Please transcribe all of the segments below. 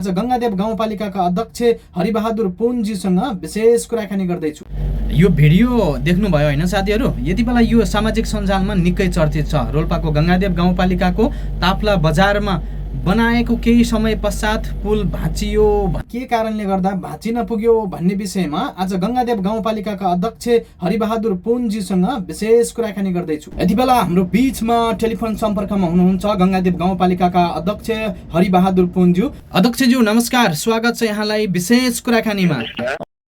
आज गंगादेव गाउँपालिकाका अध्यक्ष हरिबहादुर पुनजीसँग विशेष कुराकानी गर्दैछु। यो भिडियो देख्नुभयो होइन साथीहरू? यति बेला यो सामाजिक सञ्जालमा निकै चर्चित छ। रोल्पाको गंगादेव गाउँपालिकाको ताप्ला बजारमा बनाएको केही समय पश्चात पुल भाँचियो। के कारणले गर्दा भाँचिन पुग्यो भन्ने विषयमा आज गंगादेव गाउँपालिकाका अध्यक्ष हरिबहादुर पुनजीसँग विशेष कुराकानी गर्दैछु। यति बेला हाम्रो बीचमा टेलिफोन सम्पर्कमा हुनुहुन्छ गंगादेव गाउँपालिकाका अध्यक्ष हरिबहादुर पुनज्यू। अध्यक्षज्यू नमस्कार, स्वागत छ यहाँलाई विशेष कुराकानीमा।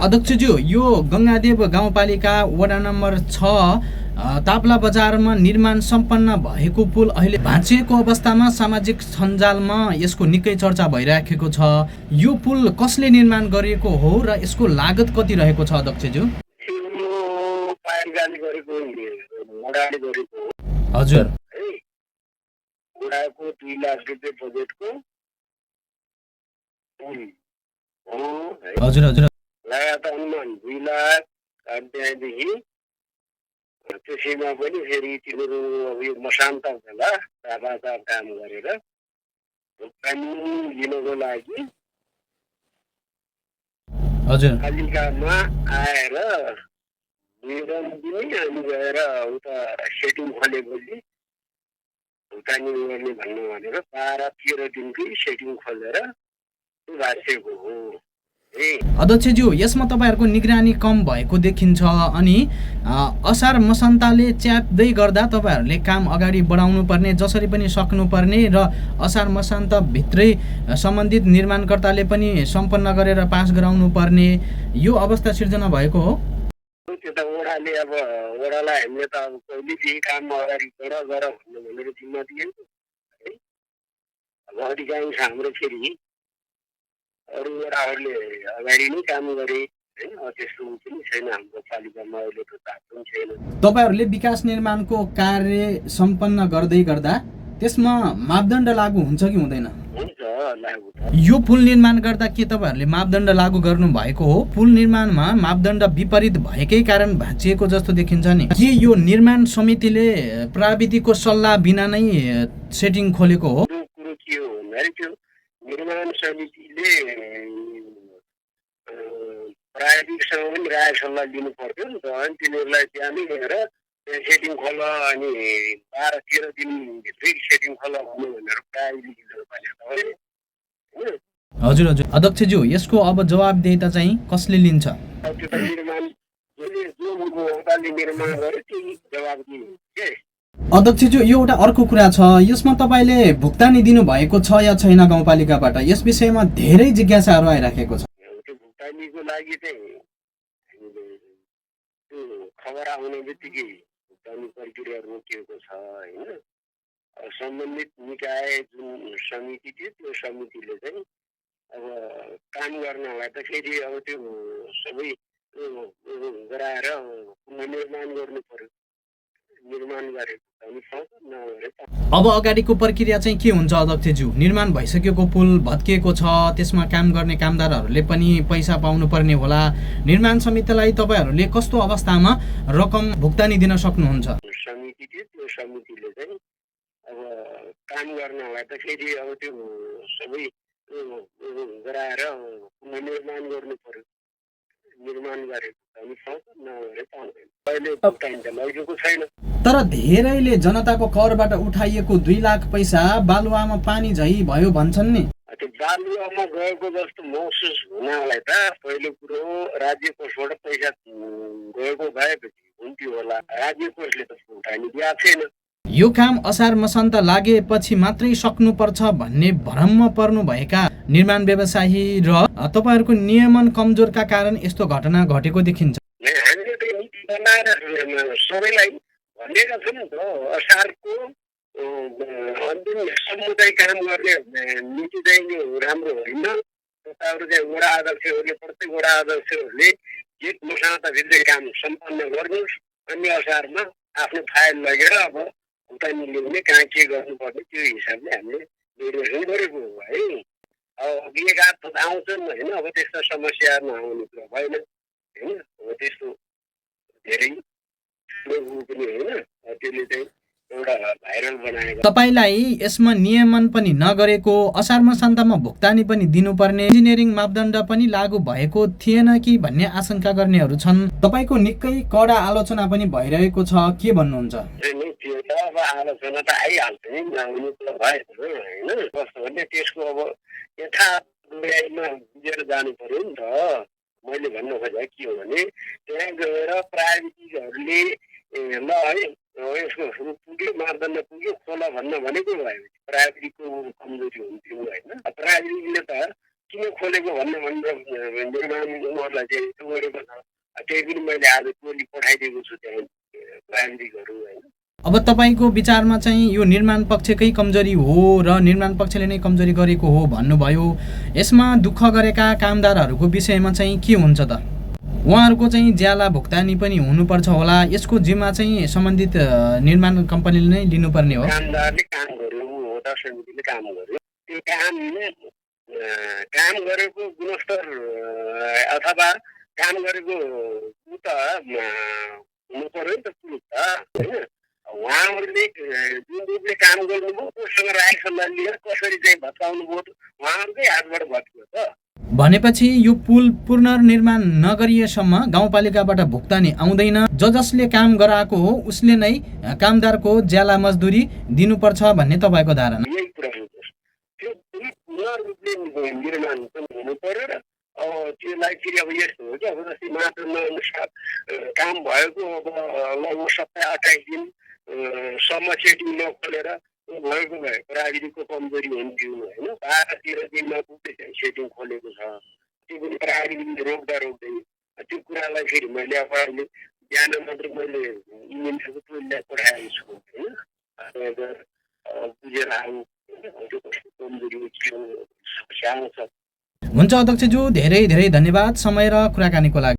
अध्यक्षज्यू, यो गंगादेव गाउँपालिका वडा नम्बर 6 ताप्ला बजारमा निर्माण सम्पन्न भएको पुल अहिले भाँचिएको अवस्थामा सामाजिक सञ्जालमा यसको निकै चर्चा भइराखेको छ। यो पुल कसले निर्माण गरिएको हो र यसको लागत कति रहेको छ अध्यक्षज्यू? हजुर, 2 लाख रुपियाँ बजेटको पुल हो। हजुर हजुर, लगातार अनुमान 2 लाख त्यहाँदेखि त्यसैमा पनि फेरि तिनीहरू अब यो मसान्त बेला लगातार काम गरेर भुक्तानी लिनको लागि हजुर, पालिकामा आएर निवेदन दिने अनि गएर उता सेटिङ खोलेपछि भुक्तानी गर्ने भन्नु भनेर 12-13 दिनकै सेटिङ खोलेर भाँचेको हो। अध्यक्षज्यू, यसमा तपाईहरुको निगरानी कम भएको देखिन्छ अनि असार मसन्ताले च्याप्दै गर्दा तपाईहरुले काम अगाडि बढाउनु पर्ने, जसरी पनि सक्नु पर्ने र असार मसान्त भित्रै सम्बन्धित निर्माणकर्ताले पनि सम्पन्न गरेर पास गराउनु पर्ने यो अवस्था सिर्जना भएको हो। त्यो त वडाले अब वडालाई हामीले त अब कहिलेदेखि काम अगाडि गर भनेर जिम्मा दिएको है। अब अधिकांश हाम्रो फेरि अरू वडाहरूले अगाडि नै काम गरे होइन, त्यस्तो पनि छैन हाम्रो पालिकामा अहिले त पनि छैन। तपाईहरुले विकास निर्माणको कार्य सम्पन्न गर्दै गर्दा त्यसमा मापदण्ड लागू हुन्छ कि हुँदैन? हुन्छ, लागू। यो पुल निर्माण गर्दा के तपाईहरुले मापदण्ड लागू गर्नु भएको हो? पुल निर्माणमा मापदण्ड विपरीत भएकै कारण भाँचिएको जस्तो देखिन्छ नि। के यो निर्माण समितिले प्राविधिकको सल्लाह बिना नै सेटिङ खोलेको हो? कुरो के हो भन्दाखेरि त्यो निर्माण समितिले प्राविधिकसँग पनि राय सल्लाह लिनु पर्थ्यो नि त। अनि तिनीहरूलाई त्यहाँ नै गएर सेटिङ खोल अनि 12-13 दिनभित्रै सेटिङ खोल भन्नु भनेर प्राविधिकले भनेको हो। हजुर हजुर, अध्यक्षज्यू, यसको अब जवाबदेहिता चाहिँ कसले लिन्छ? त्यो त निर्माण जो वडाले निर्माण गर्यो त्यही जवाबदेही के। अध्यक्षज्यू, यो एउटा अर्को कुरा छ, यसमा तपाईले भुक्तानी दिनु भएको छ या छैन गाउँपालिकाबाट? यस विषयमा धेरै जिज्ञासाहरू आइराखेको छ। त्यो भुक्तानीको लागि चाहिँ त्यो खबर आउने बित्तिकै भुक्तानी प्रक्रिया रोकिएको छ होइन। सम्बन्धित निकाय जुन समिति थियो त्यो समितिले चाहिँ अब काम गर्नलाई त फेरि अब त्यो सबै गराएर पुनर्निर्माण गर्नु पर्यो। निर्माण गरे अब अगाडिको प्रक्रिया चाहिँ के हुन्छ अध्यक्षज्यू? निर्माण भइसकेको पुल भत्किएको छ, त्यसमा काम गर्ने कामदारहरूले पनि पैसा पाउनु पर्ने होला। निर्माण समितिलाई तपाईहरूले कस्तो अवस्थामा रकम भुक्तानी दिन सक्नुहुन्छ? समिति थियो त्यो समितिले चाहिँ अब काम गर्नलाई त फेरि अब त्यो सबै गराएर पुनर्निर्माण गर्नु पर्यो। निर्माण गरे तर धेरैले जनताको करबाट उठाइएको 2 लाख पैसा बालुवामा पानी झै भयो भन्छन् नि। त्यो बालुवामा गएको जस्तो महसुस हुनलाई त पहिलो कुरो राज्य कोषबाट पैसा गएको भएपछि हुन्थ्यो होला। राज्य कोषले त भुक्तानी दिएको छैन। यो काम असार मसान्त लागेपछि मात्रै सक्नुपर्छ भन्ने भ्रममा पर्नुभएका निर्माण व्यवसायी र तपाईहरुको नियमन कमजोरका कारण यस्तो घटना घटेको देखिन्छ। हामीले त नीति बनाएर सबैलाई भनेका छौँ नि त, असारको अन्तिम समुदाय काम गर्ने नीति चाहिँ राम्रो होइन। तपाईँहरू चाहिँ वडा अध्यक्षहरूले, प्रत्येक वडा अध्यक्षहरूले एक मसान्तभित्रै काम सम्पन्न गर्नुहोस्। अन्य असारमा आफ्नो फाइल लगेर अब भुक्तानी ल्याउने कहाँ के गर्नुपर्ने त्यो हिसाबले हामीले निर्देशन गरेको हो है। अब विकास आउँछन् होइन, अब त्यस्ता समस्या नआउने कुरा भएन होइन। अब त्यस्तो धेरै पनि होइन, त्यसले चाहिँ एउटा भाइरल बनाएको। तपाईलाई यसमा नियमन पनि नगरेको, असार मसान्तमा भुक्तानी पनि दिनुपर्ने, इन्जिनियरिङ मापदण्ड पनि लागू भएको थिएन कि भन्ने आशंका गर्नेहरू छन्। तपाईको निकै कडा आलोचना पनि भइरहेको छ, के भन्नुहुन्छ? त्यो त अब आलोचना त आइहाल्छ नि, नहुनु त भएन होइन। कस्तो भने त्यसको अब यथार्थमा बुझेर जानु पर्यो नि त। मैले भन्नु खोजेको के हो भने त्यहाँ गएर प्राविधिकहरूले ल है यसको पुग्यो, मापदण्ड पुग्यो, खोला भन्न भनेको भयो प्राविधिकको कमजोरी हुन्थ्यो होइन। प्राविधिकले त किन खोलेको भनेर निर्माणलाई चाहिँ गरेको छ। त्यही पनि मैले आज टोली पठाइदिएको छु त्यहाँ प्राविधिकहरू होइन। अब तपाईको विचारमा चाहिँ यो निर्माण पक्षकै कमजोरी हो र निर्माण पक्षले नै कमजोरी गरेको हो भन्नुभयो। यसमा दुःख गरेका कामदारहरूको विषयमा चाहिँ के हुन्छ त? उहाँहरूको चाहिँ ज्याला भुक्तानी पनि हुनुपर्छ होला, यसको जिम्मा चाहिँ सम्बन्धित निर्माण कम्पनीले नै लिनुपर्ने हो। कामदारले काम गर्यो, होदा समितिले काम गर्यो, त्यो काम गरेको गुणस्तर अथवा काम गरेको त हुनु पर्यो नि त प्रुफ त होइन। उहाँहरूले जुन रूपले काम गर्नुभयो कोसँग राय सल्लाह लिएर कसरी चाहिँ भत्काउनु भयो उहाँहरूकै हातबाट भत्कियो त। भनेपछि यो पुल पुनर्निर्माण नगरिएसम्म गाउँपालिकाबाट भुक्तानी आउँदैन। जसले काम गराएको हो उसले नै कामदारको ज्याला मजदुरी दिनुपर्छ भन्ने तपाईँको धारणा? यही कुरा हो। त्यो पुनर्रूपले निर्माण पनि हुनु पर्यो र त्यसलाई फेरि अब यस्तो हो कि अब जस्तै मापदण्ड अनुसार काम भएको अब लगभग 27-28 दिनसम्म सेटिङ नखोलेर भएको भए प्राविधिकको कमजोरी हुन्थ्यो होइन। 12-13 दिनमा पुग्दै सेटिङ खोलेको छ, त्यो पनि प्राविधिकले रोक्दै त्यो कुरालाई फेरि मैले अब अहिले बिहान मात्र मैले इन्जिनियरको टोलीलाई पठाएको छु होइन। बुझेर आउनु त्यो कस्तो कमजोरी के हो समस्या आउँछ। हुन्छ अध्यक्षज्यू, धेरै धेरै धन्यवाद समय र कुराकानीको लागि।